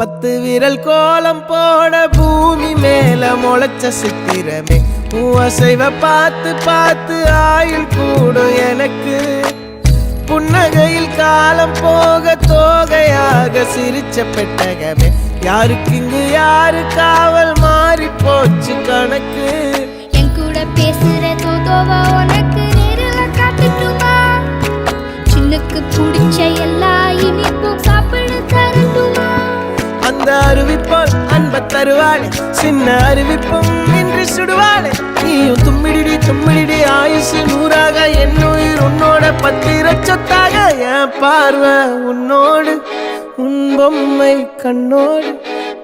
10 விரல் கோலம் போட பூமி மேல முளைச்ச சித்திரமே அசைவ பார்த்து பார்த்து ஆயுள் கூடும் எனக்கு புன்னகையில் காலம் போக தோகையாக சிரிச்ச பெட்டகமே யாருக்கு இங்கு யாரு காவல் மாறி போச்சு கணக்கு என் கூட பேசுற தோதோவா உனக்கு நேரில் காட்டுட்டுமா சின்னுக்கு பிடிச்ச எல்லா இனிப்பும் சாப்பிட தரட்டுமா அந்த அறிவிப்பால் அன்ப தருவாளே சின்ன அறிவிப்பும் இன்று சுடுவாளே நீயும் தும்மிடி தும்மிடி ஆயுசு 100ஆக என் உயிர் உன்னோட 10 சொத்தாக என் பார்வை உன்னோடு உன் பொம்மை கண்ணோடு